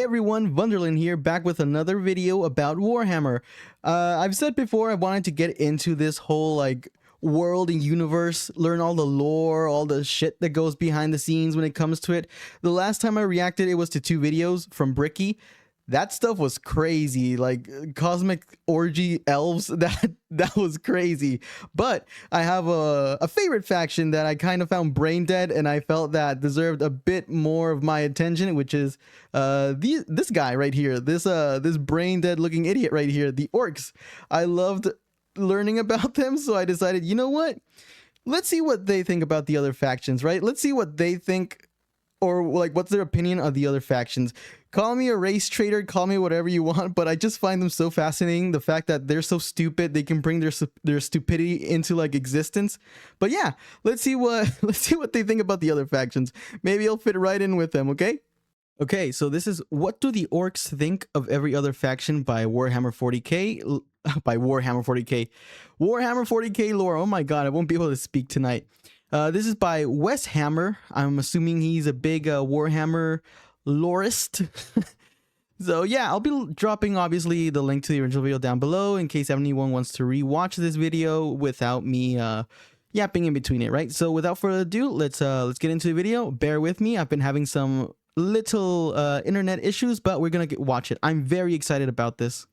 Hey everyone, Wunderlin here, back with another video about Warhammer. I've said before I wanted to get into this whole world and universe, learn all the lore, all the shit that goes behind the scenes when it comes to it. The last time I reacted, it was to 2 videos from Bricky. That stuff was crazy, like cosmic orgy elves. That was crazy. But I have a favorite faction that I kind of found brain dead, and I felt that deserved a bit more of my attention, which is this guy right here, this brain dead looking idiot right here, the Orks. I loved learning about them, so I decided, you know what? Let's see what they think about the other factions, right? Let's see what they think, or like what's their opinion of the other factions. Call me a race traitor, call me whatever you want, but I just find them so fascinating. The fact that they're so stupid, they can bring their stupidity into like existence. But yeah, let's see what they think about the other factions. Maybe I'll fit right in with them, okay? Okay, so this is What Do the Orks Think of Every Other Faction by Warhammer 40k. By Warhammer 40k. Warhammer 40k lore. Oh my god, I won't be able to speak tonight. This is by Wes Hammer. I'm assuming he's a big Warhammer lorist. So yeah, I'll be dropping obviously the link to the original video down below in case anyone wants to rewatch this video without me yapping in between it, right? So without further ado, let's get into the video. Bear with me. I've been having some little internet issues, but we're gonna watch it. I'm very excited about this.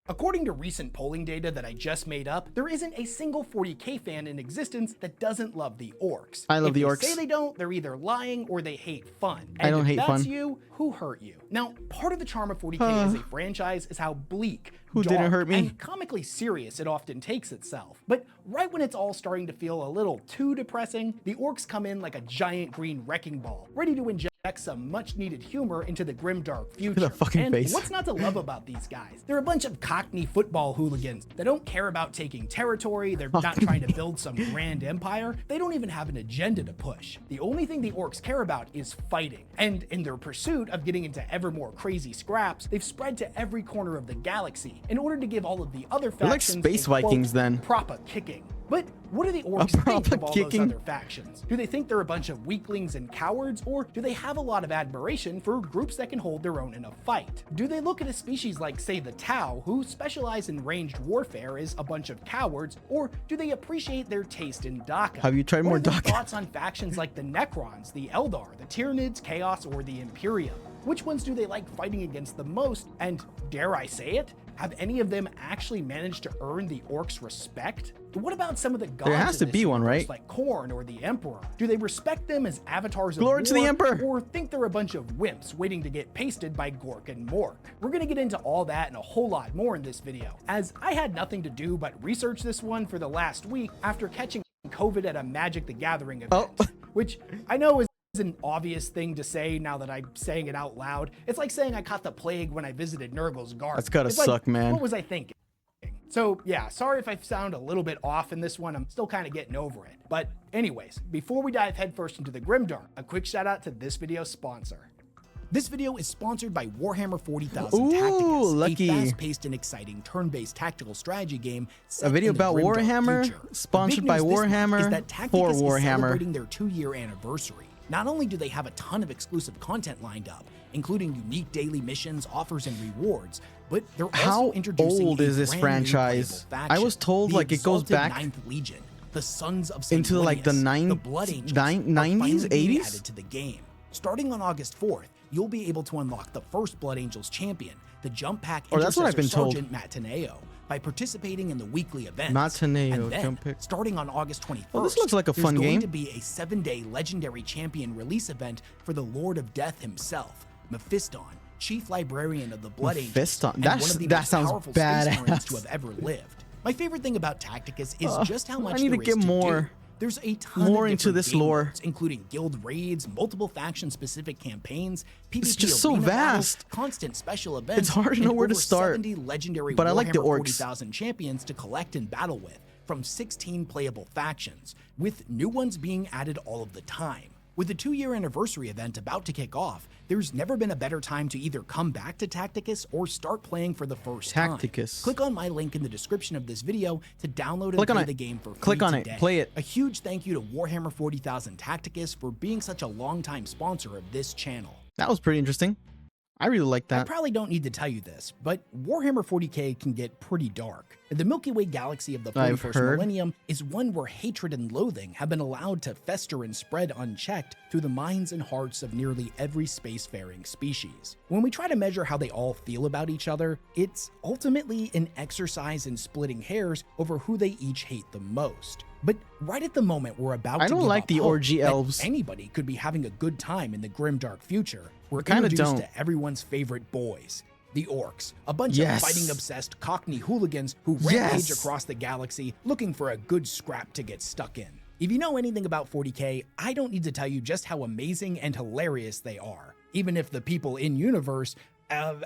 According to recent polling data that I just made up, there isn't a single 40k fan in existence that doesn't love the Orks. I love the Orks. If they say they don't, they're either lying or they hate fun. And I don't hate fun. If that's you, who hurt you? Now, part of the charm of 40k as a franchise is how bleak, who dark, didn't hurt me? and comically serious it often takes itself. But right when it's all starting to feel a little too depressing, the Orks come in like a giant green wrecking ball, ready to inject some much-needed humor into the grimdark future. The fucking and face. what's not to love about these guys? They're a bunch of cockney football hooligans. They don't care about taking territory. They're not trying to build some grand empire. They don't even have an agenda to push. The only thing the Orks care about is fighting. And in their pursuit of getting into ever more crazy scraps, they've spread to every corner of the galaxy in order to give all of the other factions like space Vikings then. Proper kicking. But what do the Orks think of all those other factions? Do they think they're a bunch of weaklings and cowards, or do they have a lot of admiration for groups that can hold their own in a fight? Do they look at a species like, say, the Tau, who specialize in ranged warfare, as a bunch of cowards, or do they appreciate their taste in Daka? Have you tried more Daka? Daka? Thoughts on factions like the Necrons, the Eldar, the Tyranids, Chaos, or the Imperium? Which ones do they like fighting against the most? And dare I say it, have any of them actually managed to earn the Orks' respect? What about some of the gods? There has to be one, right? Like Khorne or the Emperor. Do they respect them as avatars of Glory to the war, Emperor! or think they're a bunch of wimps waiting to get pasted by Gork and Mork? We're gonna get into all that and a whole lot more in this video, as I had nothing to do but research this one for the last week after catching COVID at a Magic the Gathering event, which I know is an obvious thing to say now that I'm saying it out loud. It's like saying I caught the plague when I visited Nurgle's garden. That's gotta it's suck, like, man. What was I thinking? So yeah, sorry if I sound a little bit off in this one. I'm still kind of getting over it. But anyways, before we dive headfirst into the Grimdark, a quick shout out to this video's sponsor. This video is sponsored by Warhammer 40,000 Tacticus, lucky. a fast-paced and exciting turn-based tactical strategy game set A video in the about grimdark Warhammer, future. sponsored by The big news this month Warhammer, is that for Tacticus is Warhammer. celebrating their 2-year anniversary. Not only do they have a ton of exclusive content lined up, including unique daily missions, offers, and rewards, but they're also How introducing old a is this brand new franchise? playable I faction, was told the like it goes Exalted back Ninth Legion, the Sons of St. into like the Blood Angels, are 90s, finally being 80s? added to the game. Starting on August 4th, you'll be able to unlock the first Blood Angels champion, the Jump Pack that's what I've been told. Sergeant Mataneo, by participating in the weekly events. Mataneo, and then, Jump Pack. starting on August 21st, Well, this looks like a fun there's game. going to be a 7-day legendary champion release event for the Lord of Death himself, Mephiston, Chief Librarian of the Blood Angels, Mephiston? and That's- one of the that most sounds powerful space badass. marines to have ever lived. My favorite thing about Tacticus is just how much I need to there is get more. do. There's a ton More of into different this game lore. modes, including guild raids, multiple faction-specific campaigns, PvP It's just so arena battles, vast. constant special events. It's hard to know and where to over start. 70 legendary But I like the Warhammer Orks. 40,000 champions to collect and battle with, from 16 playable factions, with new ones being added all of the time. With the 2-year anniversary event about to kick off, there's never been a better time to either come back to Tacticus or start playing for the first time. Tacticus. Click on my link in the description of this video to download and Click on play it. the game for free Click on today. it. Play it. A huge thank you to Warhammer 40,000 Tacticus for being such a longtime sponsor of this channel. That was pretty interesting. I really like I that. probably don't need to tell you this, but Warhammer 40k can get pretty dark. The Milky Way galaxy of the I've 41st heard. millennium is one where hatred and loathing have been allowed to fester and spread unchecked through the minds and hearts of nearly every spacefaring species. When we try to measure how they all feel about each other, it's ultimately an exercise in splitting hairs over who they each hate the most. But right at the moment we're about I to don't give like up the hope orgy that elves. anybody could be having a good time in the grimdark future, we're kinda introduced don't. to everyone's favorite boys, the Orks, a bunch Yes. of fighting-obsessed Cockney hooligans who rampage Yes. across the galaxy looking for a good scrap to get stuck in. If you know anything about 40k, I don't need to tell you just how amazing and hilarious they are, even if the people in universe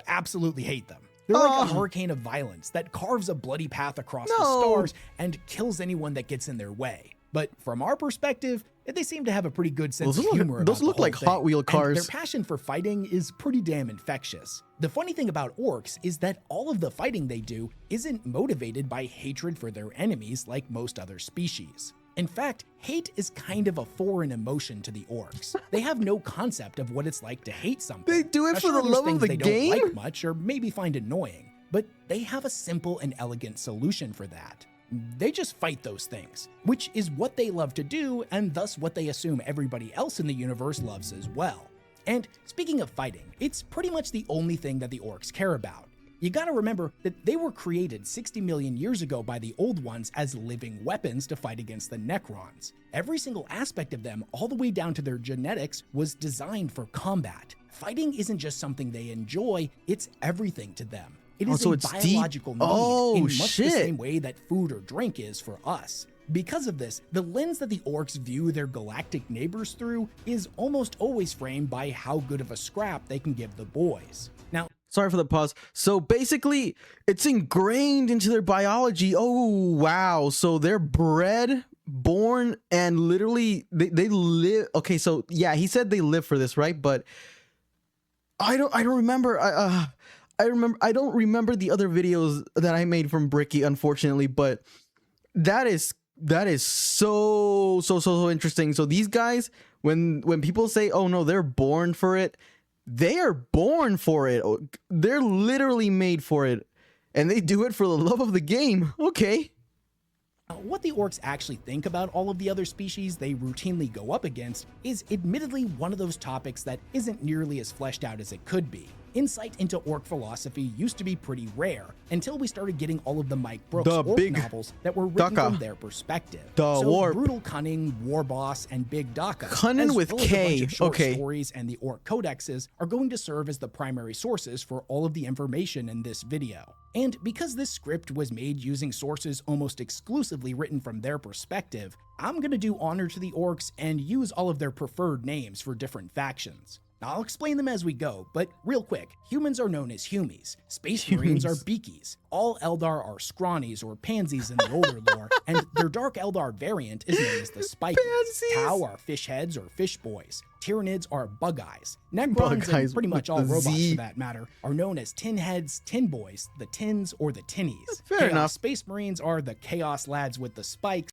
absolutely hate them. They're like a hurricane of violence that carves a bloody path across the No. stars and kills anyone that gets in their way. But from our perspective, they seem to have a pretty good sense of humor about Those look the whole like thing, Hot Wheel and cars. their passion for fighting is pretty damn infectious. The funny thing about orcs is that all of the fighting they do isn't motivated by hatred for their enemies like most other species. In fact, hate is kind of a foreign emotion to the orcs. They have no concept of what it's like to hate something. They do it Now, for sure, the there's love of things the they game? don't like much or maybe find annoying, but they have a simple and elegant solution for that. They just fight those things, which is what they love to do and thus what they assume everybody else in the universe loves as well. And speaking of fighting, it's pretty much the only thing that the orcs care about. You gotta remember that they were created 60 million years ago by the old ones as living weapons to fight against the Necrons. Every single aspect of them, all the way down to their genetics, was designed for combat. Fighting isn't just something they enjoy, it's everything to them. It is so a it's deep. biological need Oh, in much the shit. same way that food or drink is for us. Because of this, the lens that the orcs view their galactic neighbors through is almost always framed by how good of a scrap they can give the boys. Now, Sorry for the pause. So basically, it's ingrained into their biology. Oh, wow. So they're bred, born, and literally they live. Okay, so yeah, he said they live for this, right? But I don't remember. I don't remember the other videos that I made from Bricky, unfortunately, but that is so interesting. So these guys, when people say, "Oh no, they're born for it," they are born for it. They're literally made for it, and they do it for the love of the game. Okay. what the orcs actually think about all of the other species they routinely go up against is admittedly one of those topics that isn't nearly as fleshed out as it could be. Insight into orc philosophy used to be pretty rare until we started getting all of the Mike Brooks The orc Big novels that were written Daka. from their perspective. The so Warp. Brutal Cunning, War Boss, and Big Daka, Cunning as with well as a bunch K. of short Okay. stories and the orc codexes are going to serve as the primary sources for all of the information in this video. And because this script was made using sources almost exclusively written from their perspective, I'm going to do honor to the orcs and use all of their preferred names for different factions. I'll explain them as we go, but real quick, humans are known as humies, space marines are beakies, all Eldar are scrawnies or pansies in the older lore, and their Dark Eldar variant is known as the spikies. Pansies. Tau are fish heads or fish boys, Tyranids are bug eyes, Necrons Bug eyes and pretty much with all the robots Z. for that matter are known as tin heads, tin boys, the tins, or the tinnies. Fair Chaos enough. Space Marines are the chaos lads with the spikes,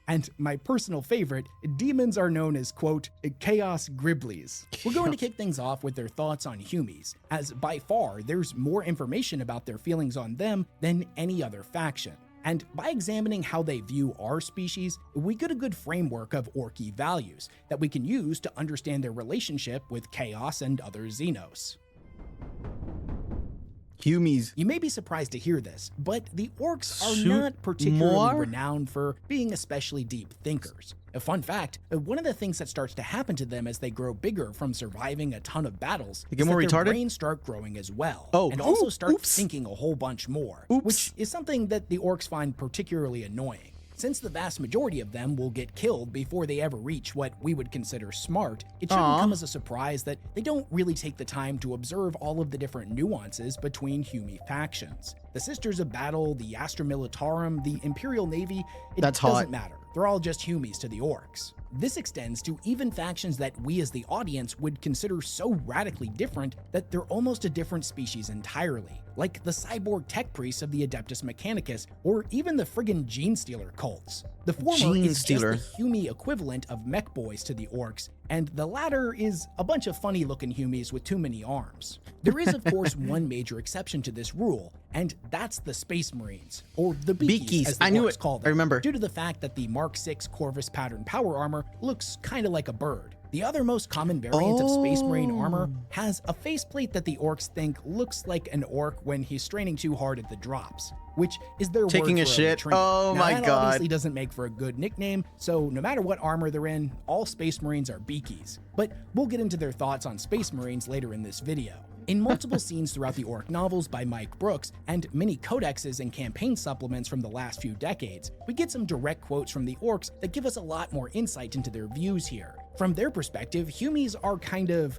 and my personal favorite, demons are known as, quote, chaos griblies. We're going to kick things off with their thoughts on humies, as by far there's more information about their feelings on them than any other faction. And by examining how they view our species, we get a good framework of Orky values that we can use to understand their relationship with chaos and other Xenos. Humies. You may be surprised to hear this, but the orcs are Shoot not particularly more? renowned for being especially deep thinkers. A fun fact, one of the things that starts to happen to them as they grow bigger from surviving a ton of battles They get is more that their retarded? brains start growing as well, Oh. and also start Oops. thinking a whole bunch more, Oops. which is something that the orcs find particularly annoying. Since the vast majority of them will get killed before they ever reach what we would consider smart, it shouldn't Aw. come as a surprise that they don't really take the time to observe all of the different nuances between Humi factions. The Sisters of Battle, the Astra Militarum, the Imperial Navy, it That's doesn't hot. matter. They're all just Humies to the orcs. This extends to even factions that we as the audience would consider so radically different that they're almost a different species entirely, like the cyborg tech priests of the Adeptus Mechanicus, or even the friggin' Gene Stealer cults. The former Gene is Stealer. just the Humi equivalent of mech boys to the orcs, and the latter is a bunch of funny looking Humies with too many arms. There is of course one major exception to this rule, and that's the Space Marines, or the Beakies as the I knew Orks it. call them, I remember. due to the fact that the Mark 6 Corvus pattern power armor looks kinda like a bird. The other most common variant of Space Marine armor has a faceplate that the Orks think looks like an orc when he's straining too hard at the drops, which is their Taking word a for shit? retreat. Oh Now, my that God. obviously doesn't make for a good nickname, so no matter what armor they're in, all Space Marines are Beakies. But we'll get into their thoughts on Space Marines later in this video. In multiple scenes throughout the Orc novels by Mike Brooks and many codexes and campaign supplements from the last few decades, we get some direct quotes from the Orcs that give us a lot more insight into their views here. From their perspective, Humies are kind of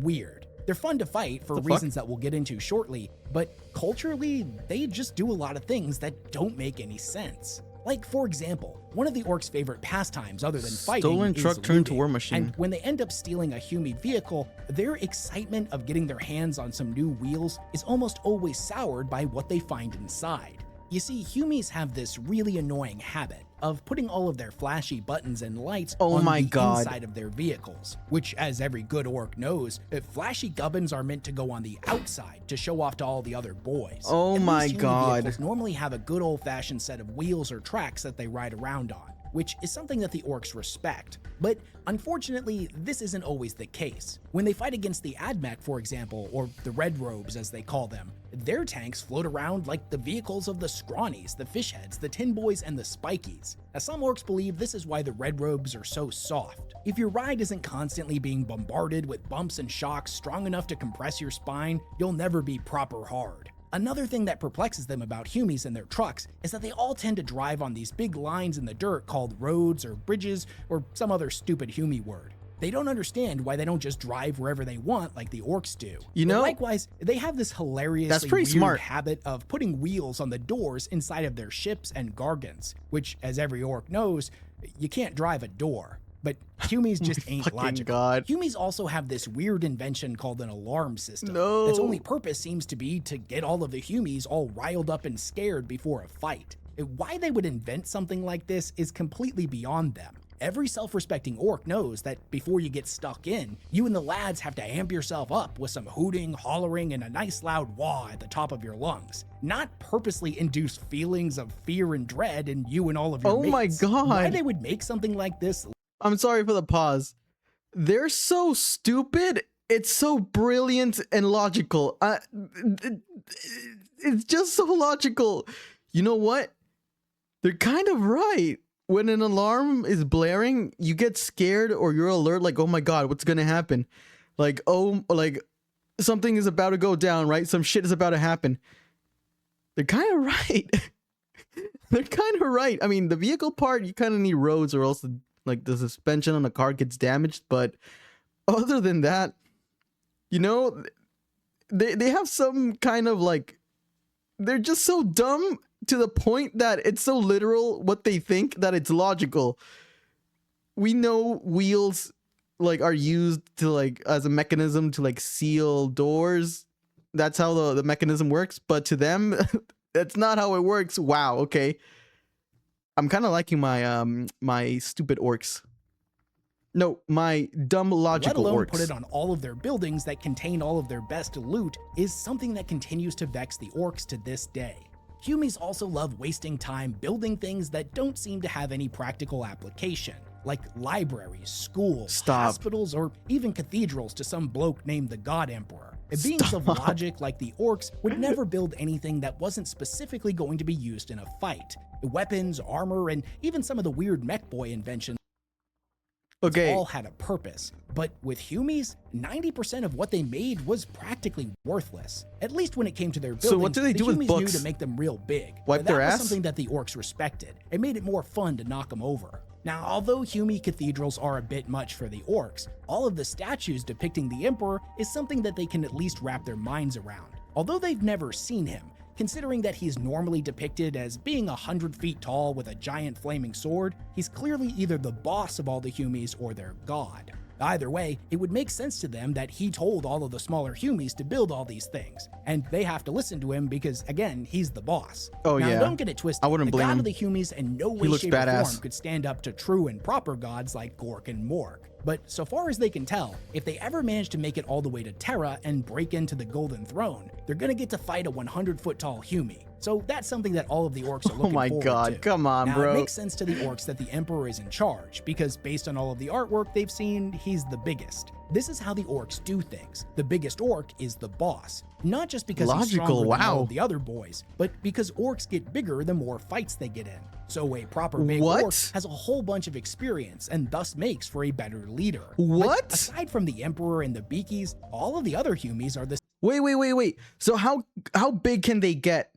weird. They're fun to fight for reasons that we'll get into shortly, but culturally, they just do a lot of things that don't make any sense. Like, for example, one of the Orcs' favorite pastimes other than fighting Stolen is truck turned to looting. war machine. And when they end up stealing a Humie vehicle, their excitement of getting their hands on some new wheels is almost always soured by what they find inside. You see, Humies have this really annoying habit of putting all of their flashy buttons and lights on the inside of their vehicles, which, as every good orc knows, flashy gubbins are meant to go on the outside to show off to all the other boys. Oh my These Humie God. vehicles normally have a good old-fashioned set of wheels or tracks that they ride around on, which is something that the Orcs respect. But unfortunately, this isn't always the case. When they fight against the Admech, for example, or the Red Robes as they call them, their tanks float around like the vehicles of the Scrawnies, the Fishheads, the Tin Boys, and the Spikies. Now, some Orcs believe this is why the Red Robes are so soft. If your ride isn't constantly being bombarded with bumps and shocks strong enough to compress your spine, you'll never be proper hard. Another thing that perplexes them about Humies and their trucks is that they all tend to drive on these big lines in the dirt called roads or bridges or some other stupid Humie word. They don't understand why they don't just drive wherever they want like the Orcs do. You know, but likewise, they have this hilariously weird smart. habit of putting wheels on the doors inside of their ships and gargants, which, as every Orc knows, you can't drive a door. But Humies just ain't logical. God. Humies also have this weird invention called an alarm system. Its only purpose seems to be to get all of the Humies all riled up and scared before a fight. Why they would invent something like this is completely beyond them. Every self-respecting orc knows that before you get stuck in, you and the lads have to amp yourself up with some hooting, hollering, and a nice loud wah at the top of your lungs. Not purposely induce feelings of fear and dread in you and all of your mates. Oh my God. Why they would make something like this? I'm sorry for the pause. They're so stupid. It's so brilliant and logical. It's just so logical. You know what? They're kind of right. When an alarm is blaring, you get scared or you're alert, like, oh my God, what's gonna happen? Like, oh, like something is about to go down, right? Some shit is about to happen. They're kind of right. They're kind of right. I mean, the vehicle part, you kind of need roads or else like the suspension on the car gets damaged. But other than that, you know, they have some kind of like, they're just so dumb to the point that it's so literal what they think that it's logical. We know wheels like are used to like as a mechanism to like seal doors. That's how the mechanism works. But to them, that's not how it works. Wow. Okay. I'm kind of liking my my stupid orcs. No, my dumb logical let alone orcs. put it on all of their buildings that contain all of their best loot is something that continues to vex the Orcs to this day. Humies also love wasting time building things that don't seem to have any practical application, like libraries, schools, hospitals, or even cathedrals to some bloke named the God Emperor. Beings of logic like the Orcs would never build anything that wasn't specifically going to be used in a fight. Weapons, armor, and even some of the weird mech boy inventions all had a purpose. But with Humies, 90% of what they made was practically worthless, at least when it came to their buildings. So what do they do with Humies books? knew to make them real big. Wipe their ass? That was something that the Orcs respected. It made it more fun to knock them over. Now, although Humie cathedrals are a bit much for the Orcs, all of the statues depicting the Emperor is something that they can at least wrap their minds around. Although they've never seen him, considering that he's normally depicted as being 100 feet tall with a giant flaming sword, he's clearly either the boss of all the Humies or their god. Either way, it would make sense to them that he told all of the smaller Humies to build all these things, and they have to listen to him because, again, he's the boss. Oh, now, yeah. don't get it twisted. I wouldn't blame the god him. of the Humies in no way, looks shape, or badass. form could stand up to true and proper gods like Gork and Mork. But so far as they can tell, if they ever manage to make it all the way to Terra and break into the Golden Throne, they're gonna get to fight a 100-foot tall Humie. So that's something that all of the Orks are looking my forward God, to. come on, now, bro. It makes sense to the Orks that the Emperor is in charge, because based on all of the artwork they've seen, he's the biggest. This is how the Orks do things. The biggest Ork is the boss. Not just because he's Logical, stronger than all wow. of the other boys, but because Orks get bigger the more fights they get in. So a proper big What? Ork has a whole bunch of experience and thus makes for a better leader. What? But aside from the Emperor and the Beakies, all of the other Humies are the Wait. So how big can they get?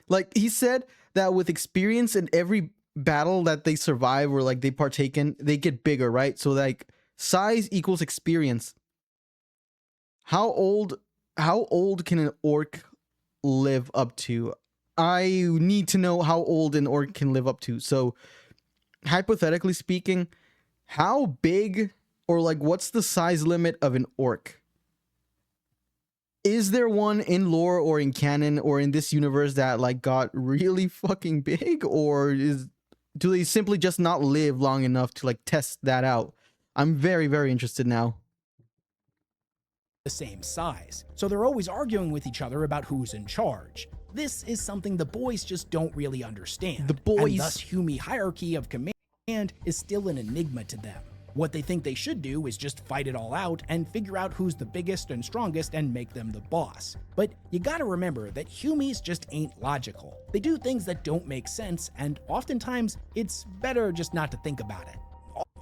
Like he said that with experience in every battle that they survive or like they partake in, they get bigger, right? So like size equals experience. How old can an orc live up to? I need to know how old an orc can live up to. So hypothetically speaking, how big or like what's the size limit of an orc? Is there one in lore or in canon or in this universe that like got really fucking big, or do they simply just not live long enough to like test that out? I'm very, very interested now. same size, so they're always arguing with each other about who's in charge. This is something the boys just don't really understand. The boys. And thus Humie hierarchy of command is still an enigma to them. What they think they should do is just fight it all out and figure out who's the biggest and strongest and make them the boss. But you gotta remember that Humies just ain't logical. They do things that don't make sense, and oftentimes it's better just not to think about it.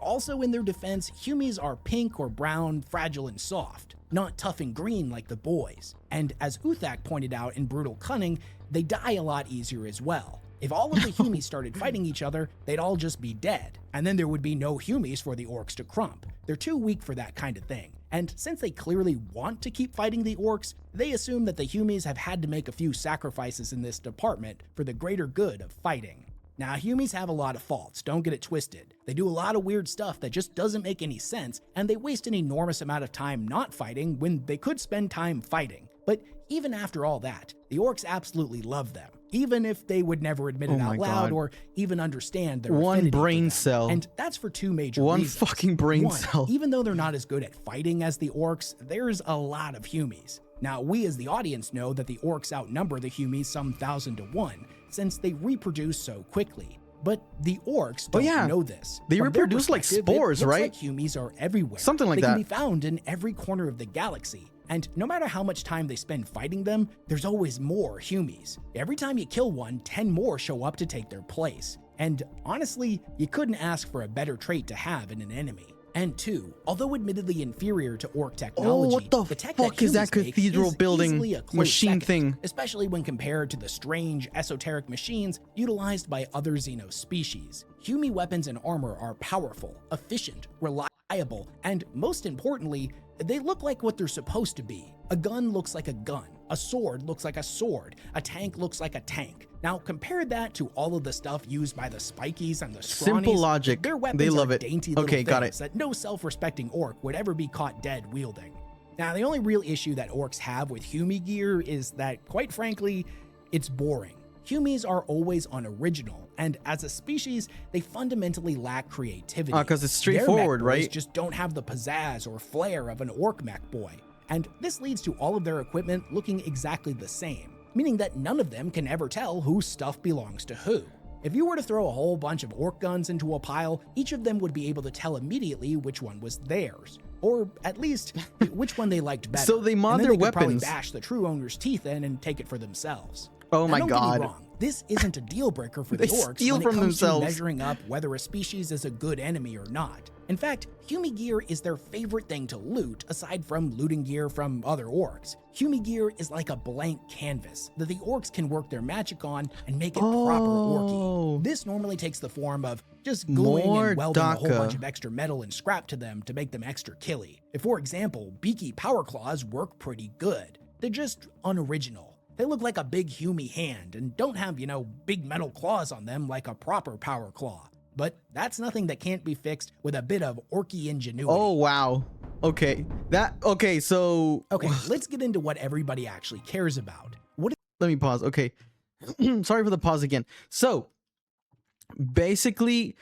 Also in their defense, Humies are pink or brown, fragile and soft, not tough and green like the boys. And as Uthak pointed out in Brutal Cunning, they die a lot easier as well. If all of the Humies started fighting each other, they'd all just be dead, and then there would be no Humies for the Orks to crump. They're too weak for that kind of thing. And since they clearly want to keep fighting the Orks, they assume that the Humies have had to make a few sacrifices in this department for the greater good of fighting. Now, Humies have a lot of faults, don't get it twisted. They do a lot of weird stuff that just doesn't make any sense, and they waste an enormous amount of time not fighting when they could spend time fighting. But even after all that, the Orks absolutely love them, even if they would never admit it out loud or even understand their one affinity brain for them. cell. And that's for two major One reasons. fucking brain One, cell. even though they're not as good at fighting as the Orks, there's a lot of Humies. Now, we as the audience know that the Orks outnumber the Humies some 1,000 to 1, since they reproduce so quickly. But the Orks don't know this. They From their reproduce like perspective, spores, it looks right? like Humies are everywhere. Something like they that. They can be found in every corner of the galaxy. And no matter how much time they spend fighting them, there's always more Humies. Every time you kill one, 10 more show up to take their place. And honestly, you couldn't ask for a better trait to have in an enemy. And two, although admittedly inferior to Ork technology, what the tech fuck is that Humies make cathedral is building easily a close machine second, thing? especially when compared to the strange, esoteric machines utilized by other xenospecies. Humie weapons and armor are powerful, efficient, reliable, and most importantly, they look like what they're supposed to be. A gun looks like a gun, a sword looks like a sword, a tank looks like a tank. Now compare that to all of the stuff used by the Spikies and the Scrawnies. Simple logic. Their weapons They love are it. dainty little Okay, got things it. that no self-respecting Ork would ever be caught dead wielding. Now, the only real issue that Orks have with Humie gear is that, quite frankly, it's boring. Humies are always unoriginal, and as a species, they fundamentally lack creativity. 'Cause it's Their straightforward, mech boys right? just don't have the pizzazz or flair of an Ork mech boy. And this leads to all of their equipment looking exactly the same, meaning that none of them can ever tell whose stuff belongs to who. If you were to throw a whole bunch of Ork guns into a pile, each of them would be able to tell immediately which one was theirs, or at least which one they liked better. So they mod and then their they could probably weapons. bash the true owner's teeth in and take it for themselves. Oh Now, my don't get me God. wrong, this isn't a deal breaker for the They Orks steal when it from comes themselves. to measuring up whether a species is a good enemy or not. In fact, Humie gear is their favorite thing to loot aside from looting gear from other Orks. Humie gear is like a blank canvas that the Orks can work their magic on and make it proper Orky. This normally takes the form of just gluing More and welding a whole DACA. bunch of extra metal and scrap to them to make them extra killy. For example, beaky power claws work pretty good. They're just unoriginal. They look like a big Humie hand and don't have, big metal claws on them like a proper power claw. But that's nothing that can't be fixed with a bit of orky ingenuity. Oh, wow. Okay. So Okay, let's get into what everybody actually cares about. Let me pause. Okay. Sorry for the pause again. So basically,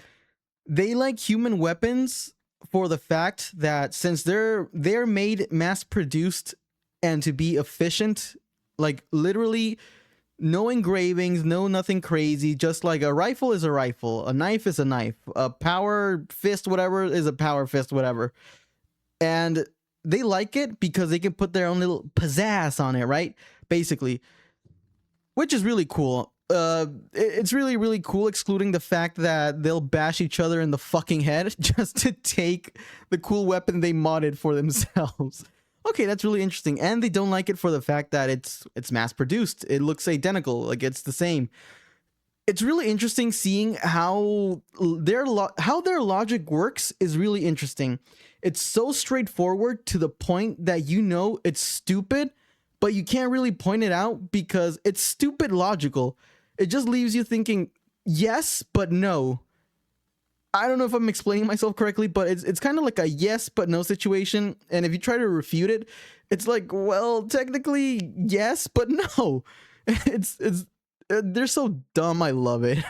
they like human weapons for the fact that since they're made mass produced and to be efficient, like literally no engravings, no nothing crazy, just like a rifle is a rifle, a knife is a knife, a power fist whatever is a power fist whatever. And they like it because they can put their own little pizzazz on it, right? Basically, which is really cool. It's really, really cool, excluding the fact that they'll bash each other in the fucking head just to take the cool weapon they modded for themselves. Okay, that's really interesting. And they don't like it for the fact that it's mass produced. It looks identical, like it's the same. It's really interesting seeing how their logic works is really interesting. It's so straightforward to the point that you know it's stupid, but you can't really point it out because it's stupid logical. It just leaves you thinking, yes, but no. I don't know if I'm explaining myself correctly, but it's kind of like a yes, but no situation. And if you try to refute it, it's like, well, technically yes, but no. They're so dumb. I love it.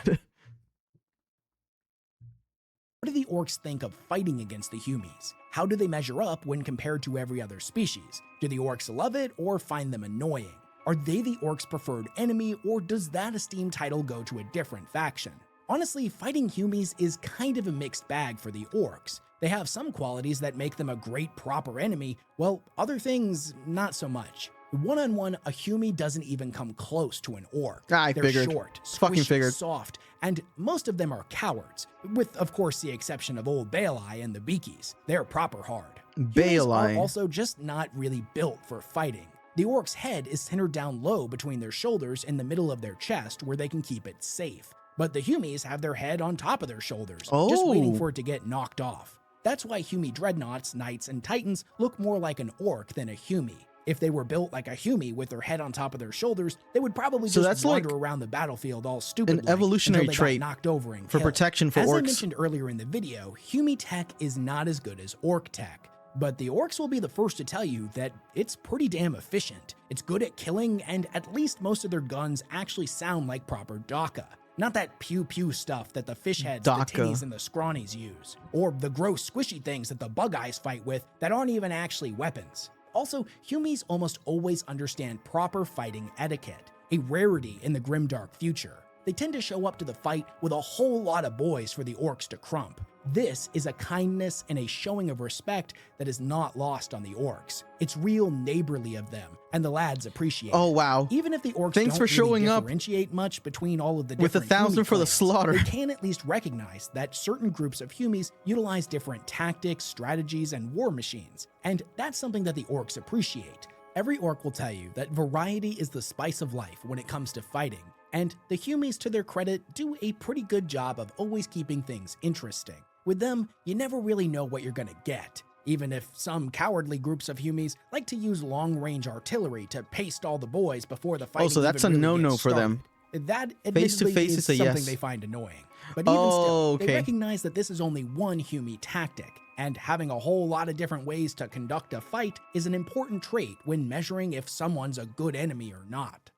What do the orcs think of fighting against the humies? How do they measure up when compared to every other species? Do the orcs love it or find them annoying? Are they the orcs' preferred enemy, or does that esteemed title go to a different faction? Honestly, fighting humies is kind of a mixed bag for the orcs. They have some qualities that make them a great proper enemy, while other things, not so much. One-on-one, a humie doesn't even come close to an orc. They're figured. Short, squishy, soft, and most of them are cowards, with, of course, the exception of old Baelai and the Beakies. They're proper hard. Humies are also just not really built for fighting. The orc's head is centered down low between their shoulders in the middle of their chest where they can keep it safe. But the humies have their head on top of their shoulders, just waiting for it to get knocked off. That's why humie dreadnoughts, knights, and titans look more like an orc than a humie. If they were built like a humie with their head on top of their shoulders, they would probably just wander around the battlefield all stupid. An evolutionary trait knocked over and for protection for orcs. As I mentioned earlier in the video, humie tech is not as good as orc tech. But the orcs will be the first to tell you that it's pretty damn efficient. It's good at killing, and at least most of their guns actually sound like proper Daka. Not that pew-pew stuff that the fish heads, the tinnies, and the scrawnies use. Or the gross squishy things that the bug eyes fight with that aren't even actually weapons. Also, humies almost always understand proper fighting etiquette, a rarity in the grimdark future. They tend to show up to the fight with a whole lot of boys for the orcs to crump. This is a kindness and a showing of respect that is not lost on the orcs. It's real neighborly of them, and the lads appreciate it. Oh, wow. Even if the orcs Thanks for showing up differentiate much between all of the with different 1,000 for the slaughter. They can at least recognize that certain groups of humies utilize different tactics, strategies, and war machines, and that's something that the orcs appreciate. Every orc will tell you that variety is the spice of life when it comes to fighting, and the humies, to their credit, do a pretty good job of always keeping things interesting. With them, you never really know what you're gonna get, even if some cowardly groups of humies like to use long-range artillery to paste all the boys before the fighting. Oh, so that's a no-no for them. That Face-to-face is is a something yes. they find annoying. But even still, okay. They recognize that this is only one humie tactic, and having a whole lot of different ways to conduct a fight is an important trait when measuring if someone's a good enemy or not.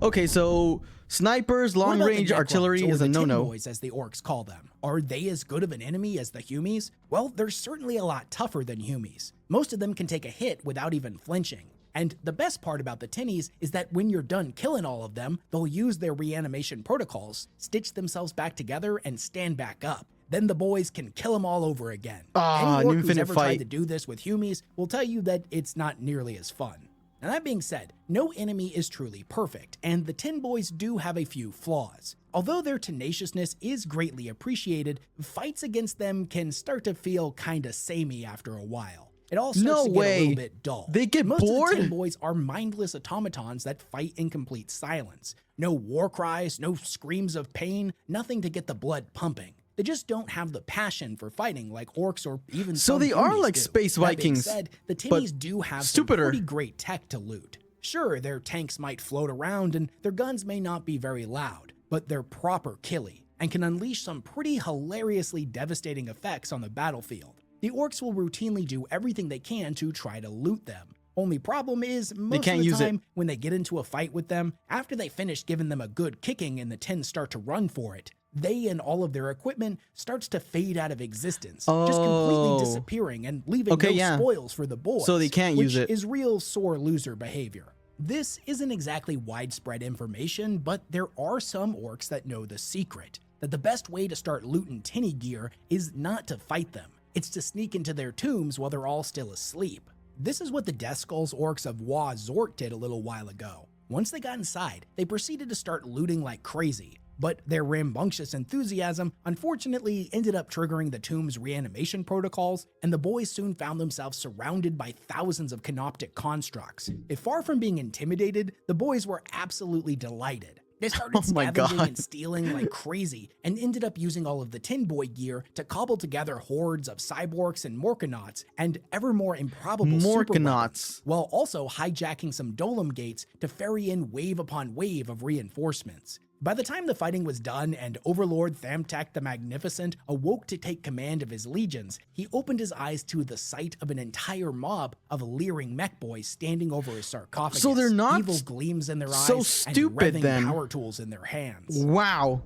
Okay, so snipers, long-range artillery is a no-no. Tin boys, as the orcs call them. Are they as good of an enemy as the humies? Well, they're certainly a lot tougher than humies. Most of them can take a hit without even flinching. And the best part about the tinnies is that when you're done killing all of them, they'll use their reanimation protocols, stitch themselves back together, and stand back up. Then the boys can kill them all over again. Any orc who's ever tried to do this with humies will tell you that it's not nearly as fun. Now that being said, no enemy is truly perfect, and the Tin Boys do have a few flaws. Although their tenaciousness is greatly appreciated, fights against them can start to feel kinda samey after a while. It all starts to get a little bit dull. They get bored? Most of the Tin Boys are mindless automatons that fight in complete silence. No war cries, no screams of pain, nothing to get the blood pumping. They just don't have the passion for fighting like orcs or even so some they are humies like do. space Vikings. That being said, the tinnies do have some pretty great tech to loot. Sure, their tanks might float around and their guns may not be very loud, but they're proper killy. and can unleash some pretty hilariously devastating effects on the battlefield. The Orks will routinely do everything they can to try to loot them. Only problem is, most of the time, when they get into a fight with them, after they finish giving them a good kicking and the tins start to run for it, they and all of their equipment starts to fade out of existence, just completely disappearing and leaving no spoils for the boys, so they can't use it. Which is real sore loser behavior. This isn't exactly widespread information, but there are some orcs that know the secret, that the best way to start looting tinny gear is not to fight them. It's to sneak into their tombs while they're all still asleep. This is what the Death Skulls orcs of Wa Zort did a little while ago. Once they got inside, they proceeded to start looting like crazy, but their rambunctious enthusiasm unfortunately ended up triggering the tomb's reanimation protocols, and the boys soon found themselves surrounded by thousands of canoptic constructs. If far from being intimidated, the boys were absolutely delighted. They started scavenging and stealing like crazy, and ended up using all of the Tin Boy gear to cobble together hordes of cyborgs and Morkanauts and ever more improbable Morkanauts, while also hijacking some Dolem gates to ferry in wave upon wave of reinforcements. By the time the fighting was done and Overlord Thamtek the Magnificent awoke to take command of his legions, he opened his eyes to the sight of an entire mob of leering mech boys standing over his sarcophagus. So they're not evil gleams in their so eyes stupid and then. Power tools in their hands. Wow.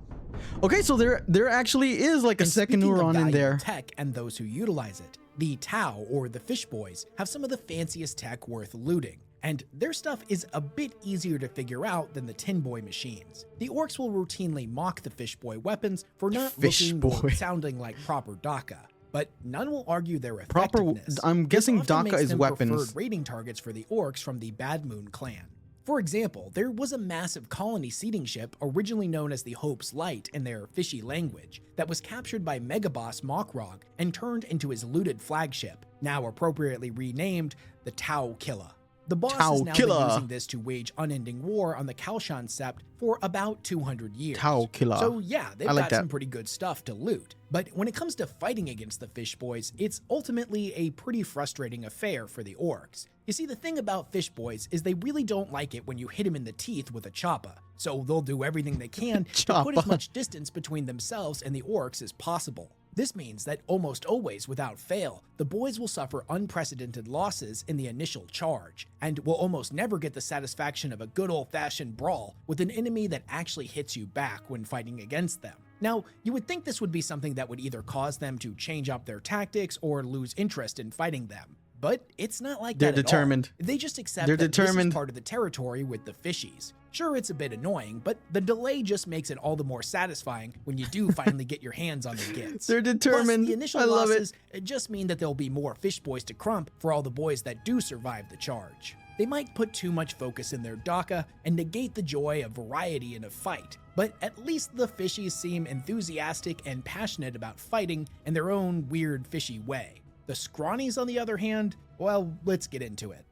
Okay, so there actually is like a second neuron in there. Tech and those who utilize it, the Tau or the Fish Boys have some of the fanciest tech worth looting, and their stuff is a bit easier to figure out than the Tin Boy machines. The Orks will routinely mock the Fish Boy weapons for not looking or sounding like proper Daka, but none will argue their effectiveness. I'm guessing Daka is weapons. Preferred raiding targets for the Orks from the Bad Moon clan. For example, there was a massive colony seeding ship originally known as the Hope's Light in their fishy language that was captured by Megaboss Mokrog and turned into his looted flagship, now appropriately renamed the Tau Killa. The boss has now been using this to wage unending war on the Kalshan Sept for about 200 years. So yeah, they've got some pretty good stuff to loot. But when it comes to fighting against the Fish Boys, it's ultimately a pretty frustrating affair for the Orks. You see, the thing about Fish Boys is they really don't like it when you hit them in the teeth with a choppa, so they'll do everything they can to put as much distance between themselves and the Orks as possible. This means that almost always, without fail, the boys will suffer unprecedented losses in the initial charge, and will almost never get the satisfaction of a good old-fashioned brawl with an enemy that actually hits you back when fighting against them. Now, you would think this would be something that would either cause them to change up their tactics or lose interest in fighting them. But it's not like that at all. They're determined. They just accept that this is part of the territory with the fishies. Sure, it's a bit annoying, but the delay just makes it all the more satisfying when you do finally get your hands on the gits. They're determined. Plus, the initial losses just mean that there'll be more Fish Boys to crump for all the boys that do survive the charge. They might put too much focus in their Daka and negate the joy of variety in a fight, but at least the fishies seem enthusiastic and passionate about fighting in their own weird fishy way. The Scrawnies, on the other hand, well, let's get into it.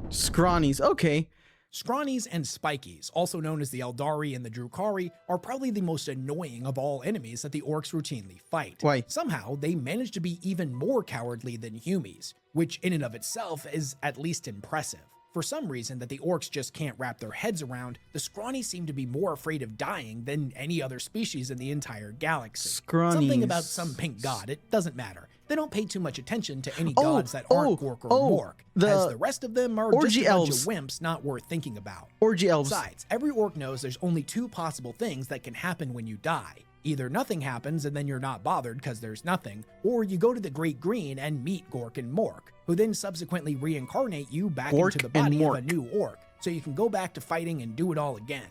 Scrawnies, okay. Scrawnies and Spikies, also known as the Eldari and the Drukari, are probably the most annoying of all enemies that the Orks routinely fight. Why? Somehow, they manage to be even more cowardly than Humies, which in and of itself is at least impressive. For some reason that the Orks just can't wrap their heads around, the Scrawnies seem to be more afraid of dying than any other species in the entire galaxy. Scrawnies. Something about some pink god, it doesn't matter. They don't pay too much attention to any gods that aren't Gork or Mork, as the rest of them are just a bunch of wimps not worth thinking about. Orgy elves. Besides, every Ork knows there's only two possible things that can happen when you die. Either nothing happens and then you're not bothered because there's nothing, or you go to the Great Green and meet Gork and Mork, who then subsequently reincarnate you back into the body of a new Ork, so you can go back to fighting and do it all again.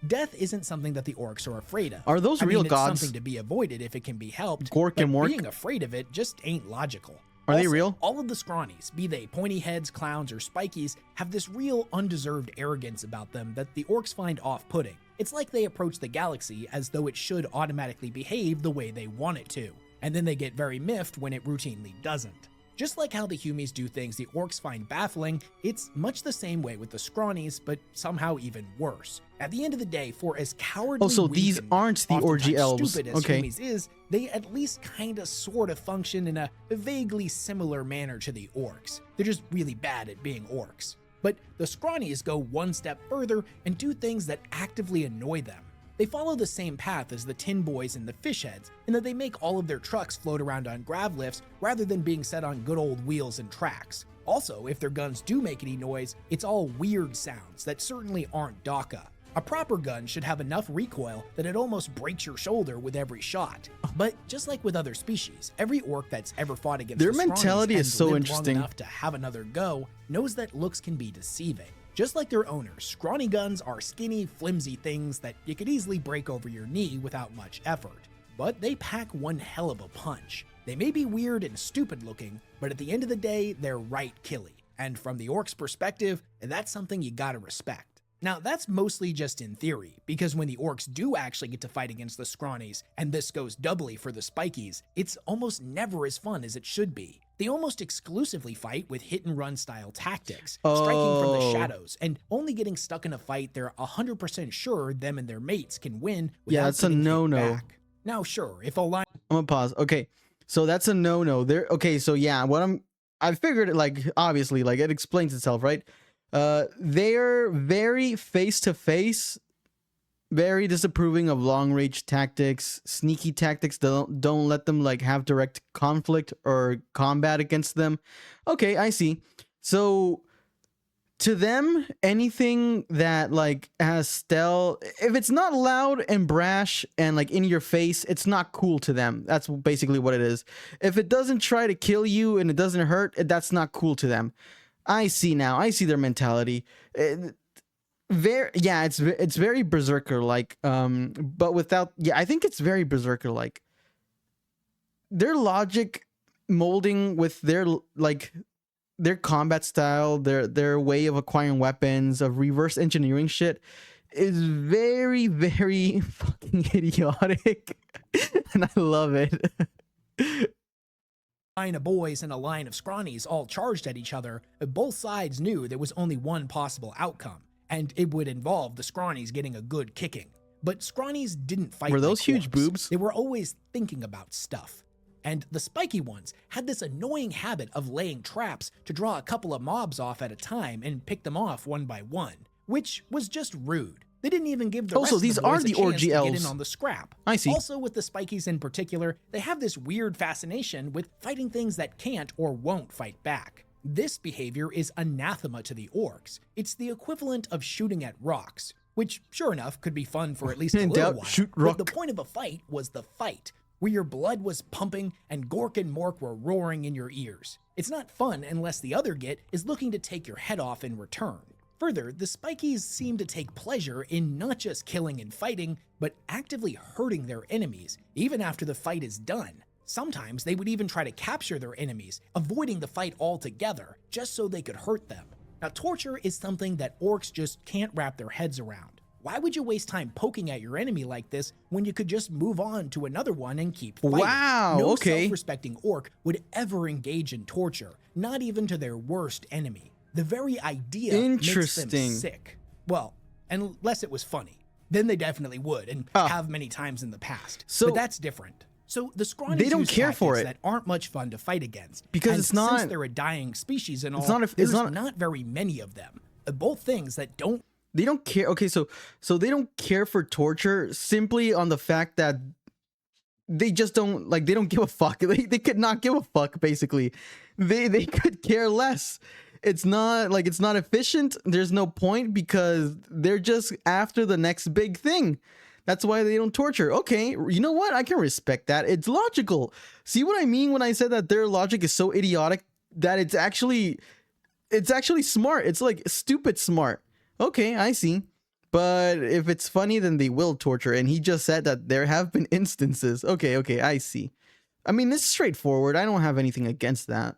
Death isn't something that the Orks are afraid of. Are those real gods? It's something to be avoided if it can be helped, Gork and Mork? Being afraid of it just ain't logical. Are they real? All of the Scrawnies, be they pointy heads, clowns, or spikies, have this real undeserved arrogance about them that the Orks find off-putting. It's like they approach the galaxy as though it should automatically behave the way they want it to, and then they get very miffed when it routinely doesn't. Just like how the Humies do things the Orks find baffling, it's much the same way with the Scrawnies, but somehow even worse. At the end of the day, for as cowardly so these aren't the orgy elves. Stupid as Humies is, they at least kinda sorta function in a vaguely similar manner to the Orks. They're just really bad at being Orks. But the Scrawnies go one step further and do things that actively annoy them. They follow the same path as the tin boys and the fish heads, in that they make all of their trucks float around on grav lifts rather than being set on good old wheels and tracks. Also, if their guns do make any noise, it's all weird sounds that certainly aren't Daka. A proper gun should have enough recoil that it almost breaks your shoulder with every shot. But just like with other species, every orc that's ever fought against their the Scrawnies mentality and is so lived interesting long enough to have another go knows that looks can be deceiving. Just like their owners, scrawny guns are skinny, flimsy things that you could easily break over your knee without much effort. But they pack one hell of a punch. They may be weird and stupid looking, but at the end of the day, they're right killy. And from the orcs' perspective, that's something you gotta respect. Now, that's mostly just in theory, because when the orcs do actually get to fight against the Scrawnies, and this goes doubly for the Spikies, it's almost never as fun as it should be. They almost exclusively fight with hit-and-run style tactics, striking from the shadows, and only getting stuck in a fight they're 100% sure them and their mates can win without that's a getting hit no-no. back. Now, sure, if a line... I'm gonna pause. Okay, so that's a no-no. There. Okay, so yeah, I figured it, like, obviously, like, it explains itself, right? They're very face-to-face, very disapproving of long-range tactics, sneaky tactics. Don't let them like have direct conflict or combat against them. Okay, I see. So to them, anything that like has stealth, if it's not loud and brash and like in your face, it's not cool to them. That's basically what it is. If it doesn't try to kill you and it doesn't hurt, that's not cool to them. I see now. I see their mentality. It's very berserker like. But without, I think it's very berserker like. Their logic molding with their combat style, their way of acquiring weapons, of reverse engineering shit, is very, very fucking idiotic, and I love it. Line of boys and a line of Scrawnies all charged at each other, both sides knew there was only one possible outcome, and it would involve the Scrawnies getting a good kicking. But Scrawnies didn't fight. Were those like huge orcs. boobs? They were always thinking about stuff. And the spiky ones had this annoying habit of laying traps to draw a couple of mobs off at a time and pick them off one by one, which was just rude. They didn't even give the rest of the boys a chance to get in on the scrap. I see. Also, with the Spikies in particular, they have this weird fascination with fighting things that can't or won't fight back. This behavior is anathema to the Orks. It's the equivalent of shooting at rocks, which, sure enough, could be fun for at least a little while. Shoot But rock. the point of a fight was the fight, where your blood was pumping and Gork and Mork were roaring in your ears. It's not fun unless the other git is looking to take your head off in return. Further, the Spikies seem to take pleasure in not just killing and fighting, but actively hurting their enemies, even after the fight is done. Sometimes they would even try to capture their enemies, avoiding the fight altogether, just so they could hurt them. Now, torture is something that Orks just can't wrap their heads around. Why would you waste time poking at your enemy like this when you could just move on to another one and keep fighting? Wow, no okay. self-respecting orc would ever engage in torture, not even to their worst enemy. The very idea makes them sick. Well, unless it was funny. Then they definitely would, and have many times in the past. But that's different. So the Scrawnies they don't use care for it that aren't much fun to fight against. Because and it's not. Since they're a dying species and all, there's not very many of them. Both things that don't. They don't care. Okay, so they don't care for torture simply on the fact that they just don't like. They don't give a fuck. They could not give a fuck. Basically, they could care less. It's not efficient. There's no point because they're just after the next big thing. That's why they don't torture. Okay, you know what? I can respect that. It's logical. See what I mean when I said that their logic is so idiotic that it's actually smart. It's like stupid smart. Okay, I see. But if it's funny, then they will torture. And he just said that there have been instances. Okay, I see. I mean, it's straightforward. I don't have anything against that.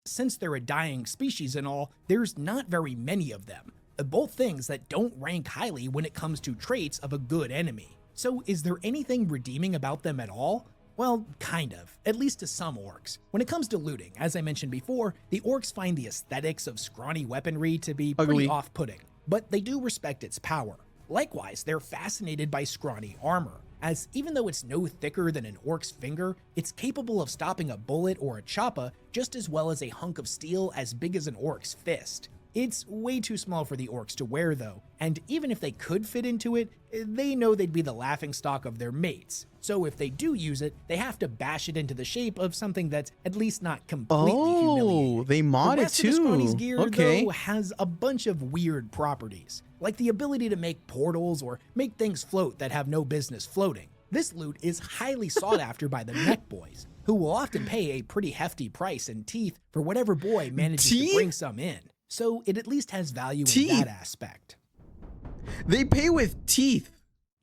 Since they're a dying species and all, there's not very many of them. Both things that don't rank highly when it comes to traits of a good enemy. So is there anything redeeming about them at all? Well, kind of, at least to some orcs. When it comes to looting, as I mentioned before, the orcs find the aesthetics of scrawny weaponry to be pretty off-putting, but they do respect its power. Likewise, they're fascinated by scrawny armor, as even though it's no thicker than an orc's finger, it's capable of stopping a bullet or a choppa just as well as a hunk of steel as big as an orc's fist. It's way too small for the orcs to wear though, and even if they could fit into it, they know they'd be the laughingstock of their mates. So if they do use it, they have to bash it into the shape of something that's at least not completely humiliating. Oh, they mod The it rest of the too. Scrawny's gear, Okay. though, has a bunch of weird properties, like the ability to make portals or make things float that have no business floating. This loot is highly sought after by the mech boys, who will often pay a pretty hefty price in teeth for whatever boy manages to bring some in. So it at least has value in that aspect. They pay with teeth.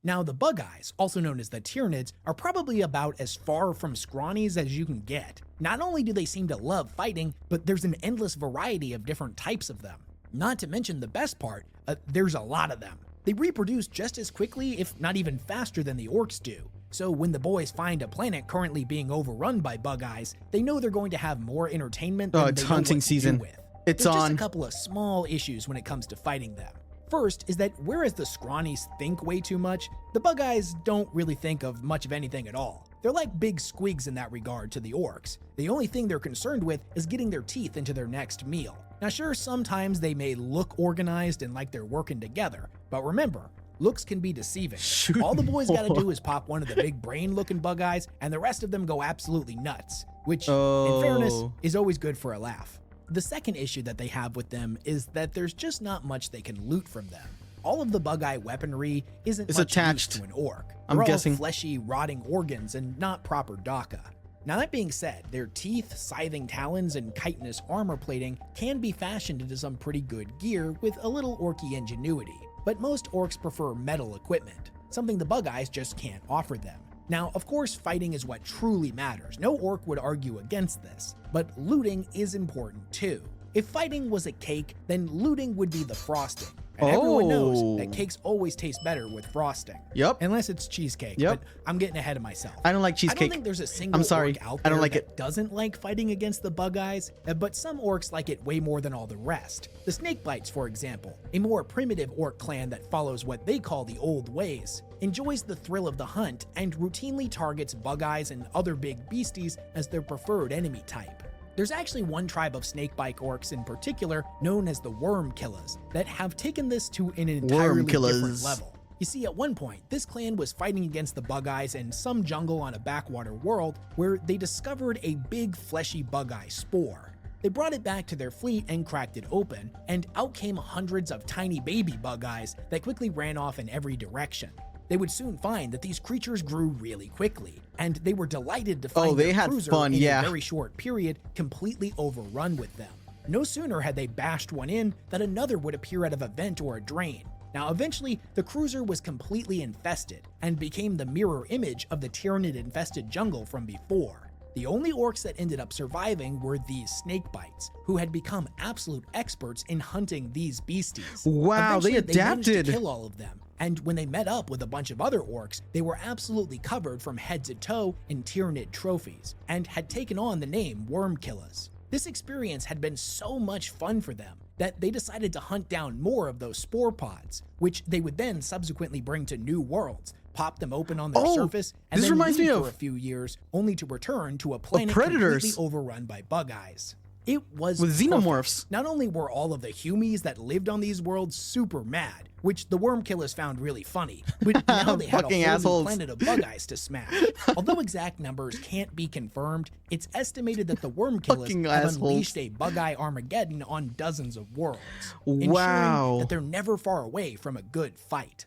Now the bug eyes, also known as the Tyranids, are probably about as far from scrawnies as you can get. Not only do they seem to love fighting, but there's an endless variety of different types of them. Not to mention the best part, there's a lot of them. They reproduce just as quickly, if not even faster than the orcs do. So when the boys find a planet currently being overrun by bug eyes, they know they're going to have more entertainment than it's they know hunting what to season. do with. It's There's just on. a couple of small issues when it comes to fighting them. First is that whereas the scrawnies think way too much, the bug eyes don't really think of much of anything at all. They're like big squigs in that regard to the orcs. The only thing they're concerned with is getting their teeth into their next meal. Now sure, sometimes they may look organized and like they're working together, but remember, looks can be deceiving. Shoot All the boys gotta more. do is pop one of the big brain looking bug eyes and the rest of them go absolutely nuts, which in fairness is always good for a laugh. The second issue that they have with them is that there's just not much they can loot from them. All of the bug eye weaponry isn't It's much attached. use to an orc. I'm They're all guessing. fleshy, rotting organs and not proper DACA. Now that being said, their teeth, scything talons, and chitinous armor plating can be fashioned into some pretty good gear with a little orky ingenuity, but most orcs prefer metal equipment, something the bug eyes just can't offer them. Now, of course, fighting is what truly matters. No orc would argue against this, but looting is important too. If fighting was a cake, then looting would be the frosting. And everyone knows that cakes always taste better with frosting. Yep. Unless it's cheesecake, Yep. but I'm getting ahead of myself. I don't like I cheesecake. don't think there's a single I'm sorry. orc out I there don't like that it. doesn't like fighting against the bug eyes, but some orcs like it way more than all the rest. The Snakebites, for example, a more primitive orc clan that follows what they call the old ways, enjoys the thrill of the hunt and routinely targets bug eyes and other big beasties as their preferred enemy type. There's actually one tribe of snakebite orcs in particular, known as the Worm Killers, that have taken this to an entirely different level. You see, at one point, this clan was fighting against the bug eyes in some jungle on a backwater world where they discovered a big fleshy bug eye spore. They brought it back to their fleet and cracked it open, and out came hundreds of tiny baby bug eyes that quickly ran off in every direction. They would soon find that these creatures grew really quickly, and they were delighted to find they their had cruiser fun, in yeah. a very short period completely overrun with them. No sooner had they bashed one in than another would appear out of a vent or a drain. Now eventually, the cruiser was completely infested and became the mirror image of the Tyranid-infested jungle from before. The only orcs that ended up surviving were these snakebites, who had become absolute experts in hunting these beasties. Wow, they Eventually, They managed adapted. to kill all of them, and when they met up with a bunch of other orcs, they were absolutely covered from head to toe in Tyranid trophies, and had taken on the name Worm Killers. This experience had been so much fun for them that they decided to hunt down more of those spore pods, which they would then subsequently bring to new worlds, pop them open on their surface, and this then reminds leave me for of- a few years, only to return to a planet Predators. completely overrun by bug eyes. It was With perfect. xenomorphs. Not only were all of the humies that lived on these worlds super mad, which the Worm Killers found really funny, but now they had a Fucking whole assholes. new planet of bug eyes to smash. Although exact numbers can't be confirmed, it's estimated that the Worm Killers Fucking have assholes. unleashed a bug eye Armageddon on dozens of worlds, Wow. ensuring that they're never far away from a good fight.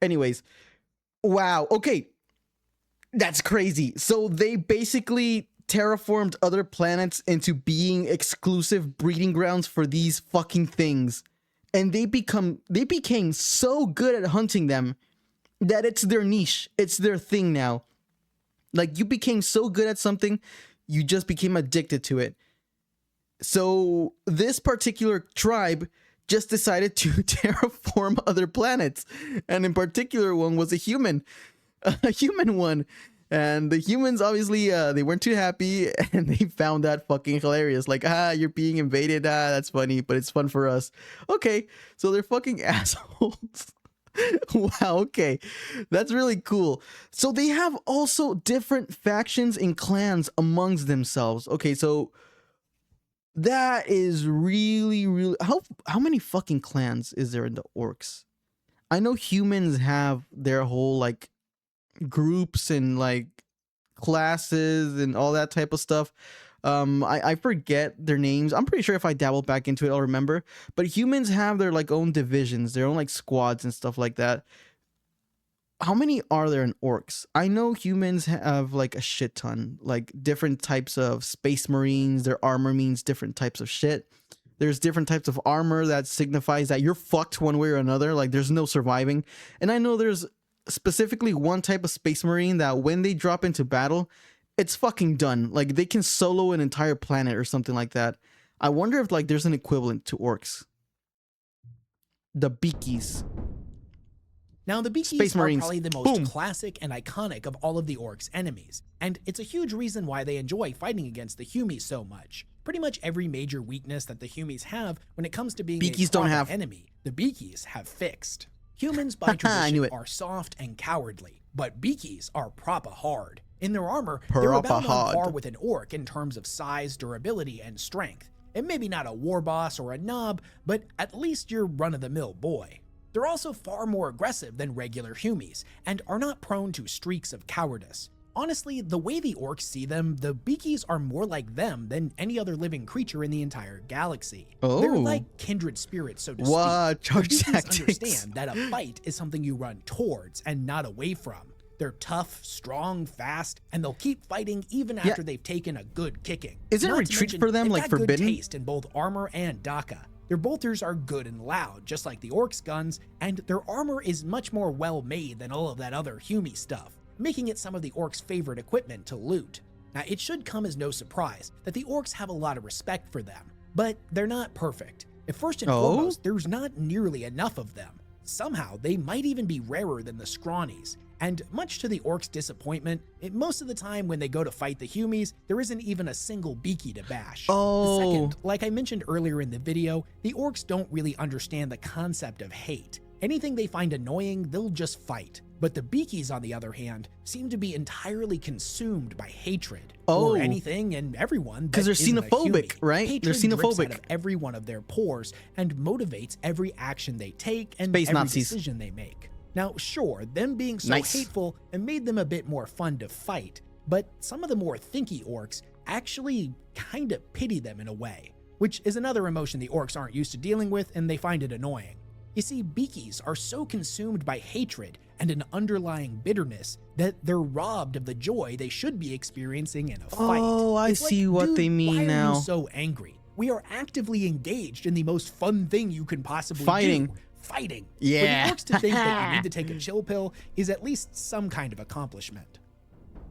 Anyways, wow. Okay. That's crazy. So they basically terraformed other planets into being exclusive breeding grounds for these fucking things. And they became so good at hunting them that it's their niche. It's their thing now. Like, you became so good at something, you just became addicted to it. So this particular tribe just decided to terraform other planets. And in particular, one was a human one. And the humans, obviously, they weren't too happy, and they found that fucking hilarious. Like, you're being invaded. That's funny, but it's fun for us. Okay, so they're fucking assholes. Wow, okay. That's really cool. So they have also different factions and clans amongst themselves. Okay, so That is really, really... How many fucking clans is there in the Orks? I know humans have their whole, like, groups and, like, classes and all that type of stuff. I forget their names. I'm pretty sure if I dabble back into it, I'll remember. But humans have their, like, own divisions, their own, like, squads and stuff like that. How many are there in Orks? I know humans have like a shit ton, like different types of space marines. Their armor means different types of shit. There's different types of armor that signifies that you're fucked one way or another. Like there's no surviving. And I know there's specifically one type of space marine that when they drop into battle, it's fucking done. Like they can solo an entire planet or something like that. I wonder if like there's an equivalent to Orks. The Beakies. Now, the Beakies are probably the most classic and iconic of all of the Orcs' enemies, and it's a huge reason why they enjoy fighting against the Humies so much. Pretty much every major weakness that the Humies have when it comes to being a proper enemy, the Beakies have fixed. Humans, by tradition, are soft and cowardly, but Beakies are proper hard. In their armor, they're about on par with an Orc in terms of size, durability, and strength. And maybe not a war boss or a knob, but at least your run-of-the-mill boy. They're also far more aggressive than regular Humies, and are not prone to streaks of cowardice. Honestly, the way the Orcs see them, the Beakies are more like them than any other living creature in the entire galaxy. They're like kindred spirits, so to speak. The Beakies understand that a fight is something you run towards and not away from. They're tough, strong, fast, and they'll keep fighting even after they've taken a good kicking. Isn't retreat for them like forbidden? Good taste in both armor and Daka. Their bolters are good and loud, just like the Orcs' guns, and their armor is much more well-made than all of that other Humie stuff, making it some of the Orcs' favorite equipment to loot. Now, it should come as no surprise that the Orcs have a lot of respect for them, but they're not perfect. First and foremost, there's not nearly enough of them. Somehow, they might even be rarer than the Scrawnies. And much to the Orcs' disappointment, most of the time when they go to fight the Humies, there isn't even a single Beaky to bash. Second, like I mentioned earlier in the video, the Orcs don't really understand the concept of hate. Anything they find annoying, they'll just fight. But the Beakies, on the other hand, seem to be entirely consumed by hatred. Or anything and everyone. Because they're xenophobic, right? Hatred they're xenophobic. Drips out of every one of their pores and motivates every action they take and Space every Nazis. decision they make. Now, sure, them being so hateful and made them a bit more fun to fight, but some of the more thinky Orcs actually kinda pity them in a way, which is another emotion the Orcs aren't used to dealing with and they find it annoying. You see, Beakies are so consumed by hatred and an underlying bitterness that they're robbed of the joy they should be experiencing in a fight. I see what they mean now. Why are you so angry? We are actively engaged in the most fun thing you can possibly do. Fighting. Yeah. For the Orcs to think that you need to take a chill pill is at least some kind of accomplishment.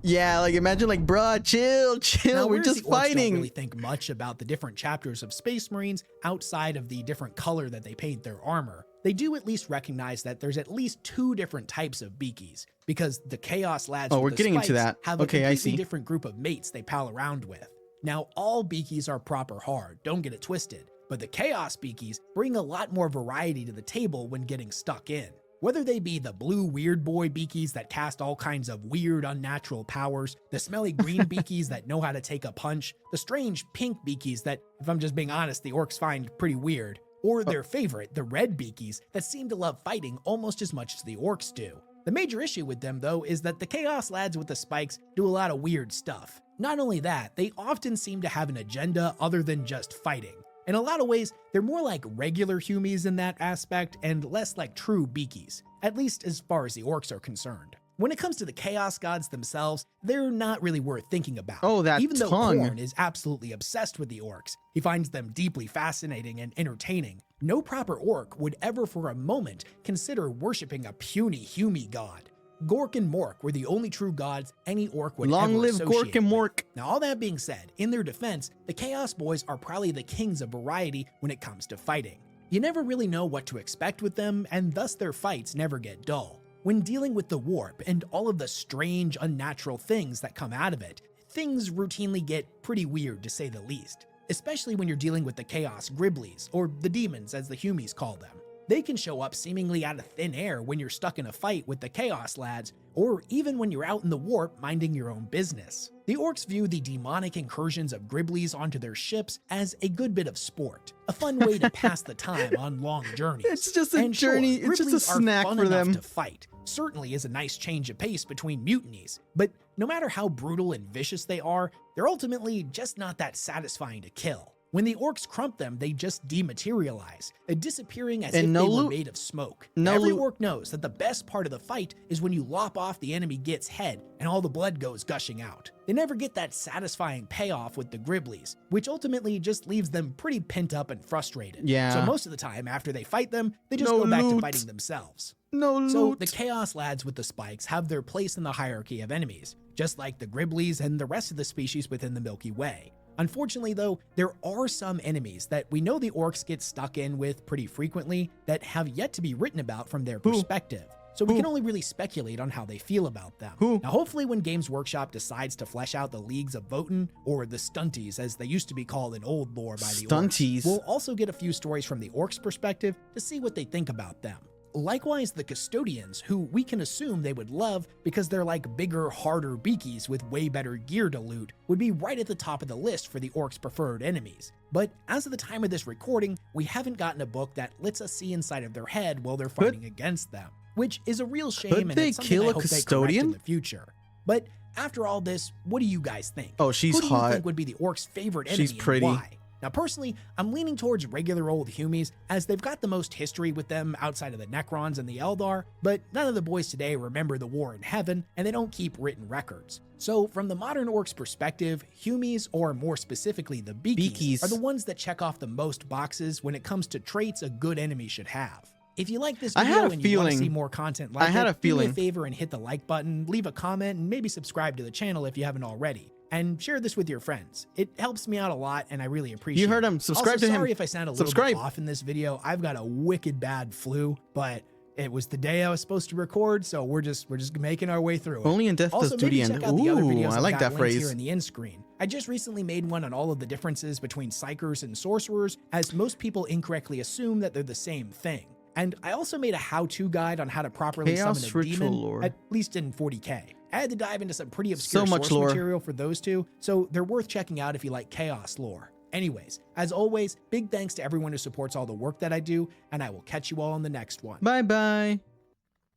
Yeah, like imagine like, bruh, chill, now, we're just the Orcs fighting. Don't really think much about the different chapters of Space Marines outside of the different color that they paint their armor. They do at least recognize that there's at least two different types of Beakies, because the Chaos Lads we're getting into that. have a completely different group of mates they pal around with. Now, all Beakies are proper hard, don't get it twisted. But the Chaos Beakies bring a lot more variety to the table when getting stuck in. Whether they be the blue weird boy Beakies that cast all kinds of weird unnatural powers, the smelly green Beakies that know how to take a punch, the strange pink Beakies that, if I'm just being honest, the Orcs find pretty weird, or their favorite, the red Beakies that seem to love fighting almost as much as the Orcs do. The major issue with them, though, is that the Chaos Lads with the spikes do a lot of weird stuff. Not only that, they often seem to have an agenda other than just fighting. In a lot of ways, they're more like regular Humies in that aspect and less like true Beakies, at least as far as the Orcs are concerned. When it comes to the Chaos Gods themselves, they're not really worth thinking about. Even though Khorne is absolutely obsessed with the Orcs, he finds them deeply fascinating and entertaining. No proper Orc would ever for a moment consider worshipping a puny Humie god. Gork and Mork were the only true gods any Orc would ever associate with. Long live Gork and Mork! Now, all that being said, in their defense, the Chaos Boys are probably the kings of variety when it comes to fighting. You never really know what to expect with them, and thus their fights never get dull. When dealing with the warp and all of the strange, unnatural things that come out of it, things routinely get pretty weird to say the least. Especially when you're dealing with the Chaos Griblies, or the demons as the Humies call them. They can show up seemingly out of thin air when you're stuck in a fight with the Chaos Lads, or even when you're out in the warp minding your own business. The Orks view the demonic incursions of Gribblies onto their ships as a good bit of sport, a fun way to pass the time on long journeys. It's just a And journey, sure, it's just a Gribblies are snack fun for enough them. to fight. Certainly is a nice change of pace between mutinies, but no matter how brutal and vicious they are, they're ultimately just not that satisfying to kill. When the Orks crump them, they just dematerialize, disappearing as if no they were loot. made of smoke. No Every loot. Ork knows that the best part of the fight is when you lop off the enemy git's head and all the blood goes gushing out. They never get that satisfying payoff with the Gribblies, which ultimately just leaves them pretty pent up and frustrated. Yeah. So most of the time after they fight them, they just No go back to loot. fighting themselves. No loot. So the Chaos Lads with the spikes have their place in the hierarchy of enemies, just like the Gribblies and the rest of the species within the Milky Way. Unfortunately though, there are some enemies that we know the Orks get stuck in with pretty frequently that have yet to be written about from their perspective. So we can only really speculate on how they feel about them. Now hopefully when Games Workshop decides to flesh out the Leagues of Votan, or the Stunties as they used to be called in old lore by the Stunties. Orks, we'll also get a few stories from the Orks' perspective to see what they think about them. Likewise, the Custodians, who we can assume they would love because they're like bigger, harder beakies with way better gear to loot, would be right at the top of the list for the Orcs' preferred enemies. But as of the time of this recording, we haven't gotten a book that lets us see inside of their head while they're fighting against them, which is a real shame, Could and they it's something kill I a hope they correct Custodian? in the future. But after all this, what do you guys think? Oh, she's Who do you hot. think would be the Orcs' favorite enemy She's pretty. and why? Now personally, I'm leaning towards regular old Humies as they've got the most history with them outside of the Necrons and the Eldar, but none of the boys today remember the war in heaven and they don't keep written records. So from the modern Orcs perspective, Humies, or more specifically the Beakies, are the ones that check off the most boxes when it comes to traits a good enemy should have. If you like this I video had a and you want to feeling- see more content like I had it, a do me a feeling. favor and hit the like button, leave a comment, and maybe subscribe to the channel if you haven't already. And share this with your friends. It helps me out a lot and I really appreciate it. You heard him. Subscribe also, to him. Sorry if I sound a little Subscribe. bit off in this video. I've got a wicked bad flu, but it was the day I was supposed to record, so we're just making our way through it. Only in death does Also, duty maybe end. check out the other Ooh, videos I I've like got that linked phrase. here in the end screen. I just recently made one on all of the differences between Psychers and Sorcerers, as most people incorrectly assume that they're the same thing. And I also made a how-to guide on how to properly Chaos summon a ritual demon, lore. at least in 40k. I had to dive into some pretty obscure So much source lore. material for those two, so they're worth checking out if you like chaos lore. Anyways, as always, big thanks to everyone who supports all the work that I do, and I will catch you all on the next one. Bye bye.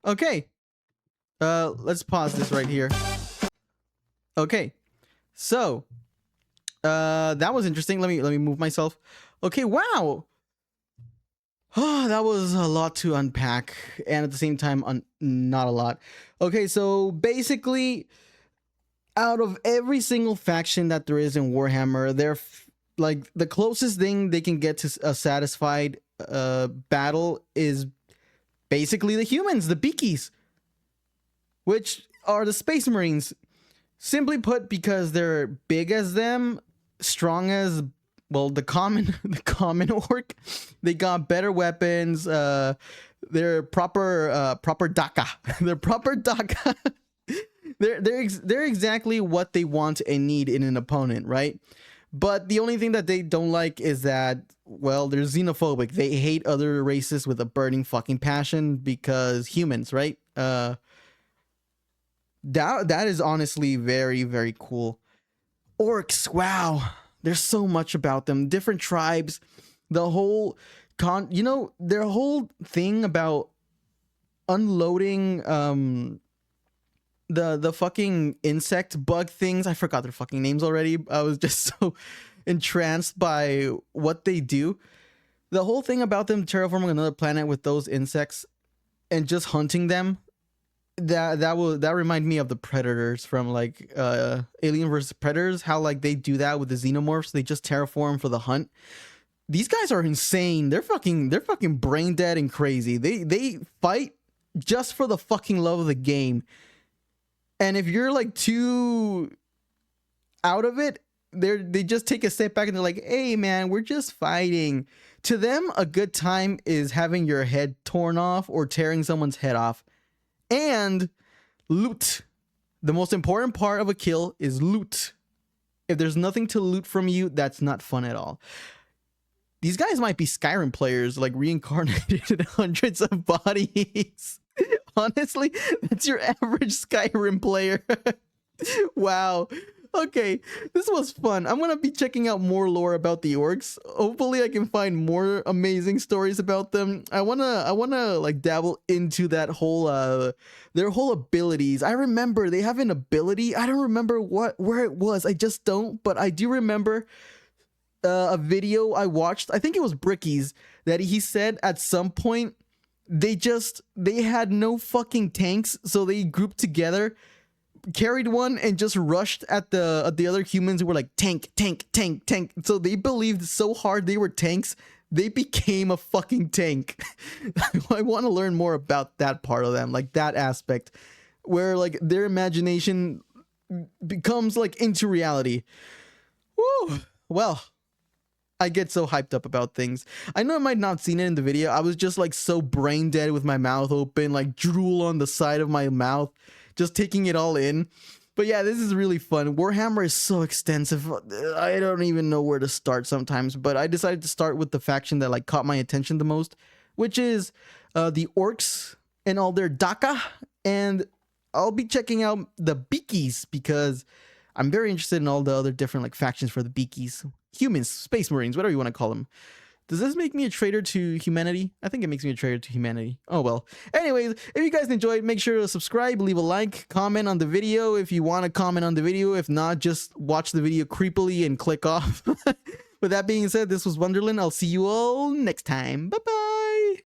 Okay. Let's pause this right here. Okay. So, that was interesting. Let me move myself. Okay, wow. Oh, that was a lot to unpack, and at the same time, not a lot. Okay, so basically, out of every single faction that there is in Warhammer, they're like the closest thing they can get to a satisfied battle is basically the humans, the Beakies, which are the Space Marines. Simply put, because they're big as them, strong as, well, the common orc. They got better weapons. They're proper DACA. They're proper DACA. they're exactly what they want and need in an opponent, right? But the only thing that they don't like is that, well, they're xenophobic. They hate other races with a burning fucking passion because humans, right? That is honestly very, very cool. Orcs, wow. There's so much about them. Different tribes. The whole their whole thing about unloading the fucking insect bug things. I forgot their fucking names already. I was just so entranced by what they do. The whole thing about them terraforming another planet with those insects and just hunting them. That remind me of the Predators from like Alien vs Predators, how like they do that with the xenomorphs. They just terraform for the hunt. These guys are insane. They're fucking brain dead and crazy. They fight just for the fucking love of the game. And if you're like too out of it, they just take a step back and they're like, "Hey man, we're just fighting." To them, a good time is having your head torn off or tearing someone's head off. And loot. The most important part of a kill is loot. If there's nothing to loot from you, that's not fun at all. these guys might be Skyrim players, like reincarnated in hundreds of bodies. Honestly, that's your average Skyrim player. Wow. Okay, this was fun. I'm gonna be checking out more lore about the orcs. Hopefully I can find more amazing stories about them. I wanna like dabble into that whole their whole abilities. I remember they have an ability. I don't remember where it was. I just don't, but I do remember a video I watched. I think it was Bricky's, that he said at some point they had no fucking tanks, so they grouped together, carried one, and just rushed at the other humans who were like tank, tank, tank, tank. So they believed so hard they were tanks, they became a fucking tank. I want to learn more about that part of them, like that aspect where like their imagination becomes like into reality. Woo! Well, I get so hyped up about things. I know I might not have seen it in the video. I was just like so brain dead with my mouth open, like drool on the side of my mouth, just taking it all in. But yeah, this is really fun. Warhammer is so extensive. I don't even know where to start sometimes, but I decided to start with the faction that like caught my attention the most, which is the Orks and all their Daka. And I'll be checking out the Beakies because I'm very interested in all the other different like factions for the Beakies. Humans, Space Marines, whatever you want to call them. Does this make me a traitor to humanity? I think it makes me a traitor to humanity. Oh well. Anyways, if you guys enjoyed, make sure to subscribe, leave a like, comment on the video if you want to comment on the video. If not, just watch the video creepily and click off. With that being said, this was Wonderland. I'll see you all next time. Bye-bye.